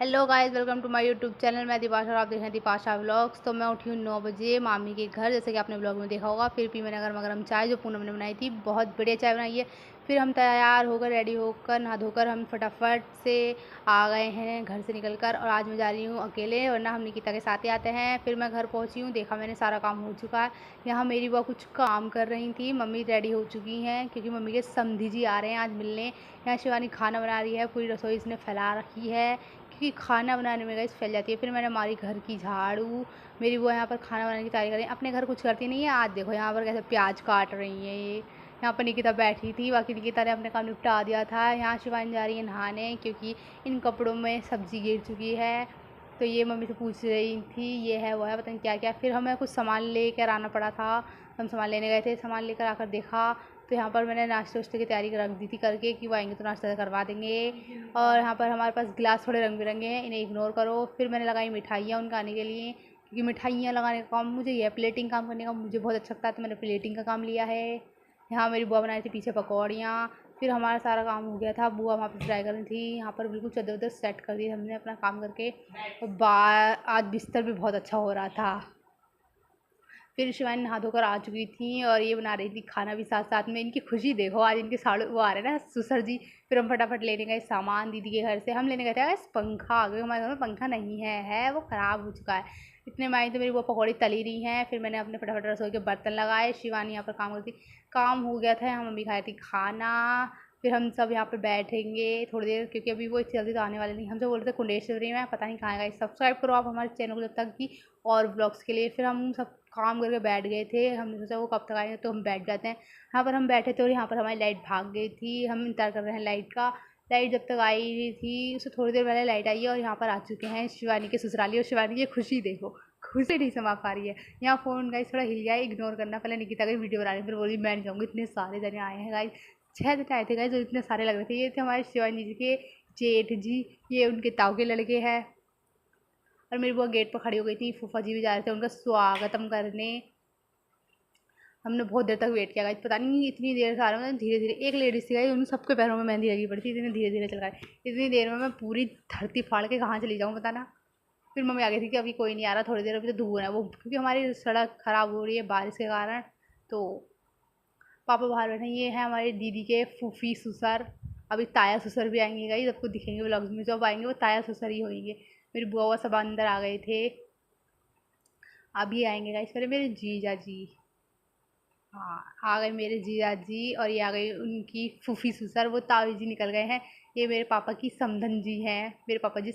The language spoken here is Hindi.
Hello guys, welcome to my YouTube channel. मैं दीपाशा और आप देख रहे हैं दीपाशा व्लॉग्स। तो मैं उठी हूँ 9 बजे मामी के घर, जैसे कि आपने व्लॉग में देखा होगा। फिर पी मैंने गर्मा गर्म चाय जो पूनम ने बनाई थी, बहुत बढ़िया चाय बनाई है। फिर हम तैयार होकर रेडी होकर नहा धोकर हम फटाफट से आ गए हैं घर से निकल कर। और आज मैं जा रही हूँ अकेले, वरना हम निकिता के साथ ही आते हैं। फिर मैं घर पहुँची हूँ, देखा मैंने सारा काम हो चुका है। यहाँ मेरी बुआ कुछ काम कर रही थी, मम्मी रेडी हो चुकी हैं क्योंकि मम्मी के समधी जी आ रहे हैं आज मिलने। यहाँ शिवानी खाना बना रही है, पूरी रसोई इसने फैला रखी है क्योंकि खाना बनाने में गाइस फैल जाती है। फिर मैंने मारी घर की झाड़ू। मेरी बुआ यहाँ पर खाना बनाने की तैयारी कर रही है। अपने घर कुछ करती नहीं है। आज देखो यहाँ पर कैसे प्याज काट रही है ये। यहाँ पर निकिता बैठी थी, बाकी निकिता ने अपने काम निपटा दिया था। यहाँ शिवानी जा रही है नहाने क्योंकि इन कपड़ों में सब्जी गिर चुकी है। तो ये मम्मी से पूछ रही थी ये है वो है, पता नहीं क्या क्या। फिर हमें कुछ सामान लेकर आना पड़ा था, हम सामान लेने गए थे। सामान लेकर आकर देखा तो यहाँ पर मैंने नाश्ते वाश्ते की तैयारी रख दी थी करके कि वो आएंगे तो नाश्ता करवा देंगे। और यहाँ पर हमारे पास गिलास थोड़े रंग बिरंगे हैं, इन्हें इग्नोर करो। फिर मैंने लगाई मिठाइयाँ उनके आने के लिए, क्योंकि मिठाइयाँ लगाने का काम मुझे ये प्लेटिंग काम करने का मुझे बहुत अच्छा लगता है, तो मैंने प्लेटिंग का काम लिया है। यहाँ मेरी बुआ बनाई थी पीछे पकौड़ियाँ। फिर हमारा सारा काम हो गया था, बुआ वहाँ पर ट्राई कर रही थी। यहाँ पर बिल्कुल चद्दर उद्दर सेट कर दी हमने अपना काम करके। और आज बिस्तर भी बहुत अच्छा हो रहा था। फिर शिवानी नहा धोकर आ चुकी थी और ये बना रही थी खाना भी साथ साथ में। इनकी खुशी देखो, आज इनके साड़ू वो आ रहे हैं ना सुसर जी। फिर हम फटाफट लेने गए सामान दीदी के घर से। हम लेने गए थे बस पंखा, आ गए हमारे घर में पंखा नहीं है वो ख़राब हो चुका है। इतने में आई तो मेरी वो पकौड़ी तली रही हैं। फिर मैंने अपने फटाफट रसोई के बर्तन लगाए। शिवानी यहाँ पर काम करती, काम हो गया था। यहाँ मम्मी खाई थी खाना। फिर हम सब यहाँ पर बैठेंगे थोड़ी देर, क्योंकि अभी वो जल्दी तो आने वाले नहीं। हम जो बोल रहे थे कुंडेश्वरी में, पता नहीं कहाँ गए। सब्सक्राइब करो आप हमारे चैनल को जब तक की और ब्लॉग्स के लिए। फिर हम सब काम करके बैठ गए थे। हमने सोचा वो कब तक आएंगे, तो हम बैठ जाते हैं। यहाँ पर हम बैठे थे और यहाँ पर हमारी लाइट भाग गई थी। हम इंतज़ार कर रहे हैं लाइट का। लाइट जब तक आई नहीं थी, उससे थोड़ी देर पहले लाइट आई है। और यहाँ पर आ चुके हैं शिवानी के ससुराली। और शिवानी की खुशी देखो, खुशी नहीं समा पा रही है। यहाँ फ़ोन गाइस थोड़ा हिल गया है, इग्नोर करना। पहले निकिता की वीडियो बना रही, फिर बोली मैं नहीं जाऊँगी। इतने सारे जने आए हैं गाइस, 6 जने आए थे गाइस, जो इतने सारे लग रहे थे। ये थे हमारे शिवानी जी के जेठ जी, ये उनके ताऊ के लड़के हैं। और मेरी बुआ गेट पर खड़ी हो गई थी, फूफा जी भी जा रहे थे उनका स्वागतम करने। हमने बहुत देर तक वेट किया गाइस, पता नहीं इतनी देर से आ रहा है। धीरे धीरे एक लेडीज थी गाइस, उन सबके पैरों में मेहंदी लगी पड़ी थी। इतने धीरे धीरे चल गए, इतनी देर में मैं पूरी धरती फाड़ के कहाँ चली जाऊँ बताना। फिर मम्मी आ गई थी कि अभी कोई नहीं आ रहा, थोड़ी देर अभी तो दूर है वो, क्योंकि हमारी सड़क ख़राब हो रही है बारिश के कारण। तो पापा बाहर बैठे। ये हैं हमारी दीदी के फूफी ससुर। अभी ताया ससुर भी आएंगे गाइस, आपको दिखेंगे व्लॉग्स में। जब आएंगे वो ताया ससुर ही होंगे। मेरी बुआ सब अंदर आ गए थे, अभी आएंगे गाइस। पहले मेरे जीजा जी, हाँ आ गए मेरे जीजा जी। और ये आ गई उनकी फूफी ससुर, वो ताऊ जी निकल गए हैं। ये मेरे पापा की समधन जी हैं, मेरे पापा जी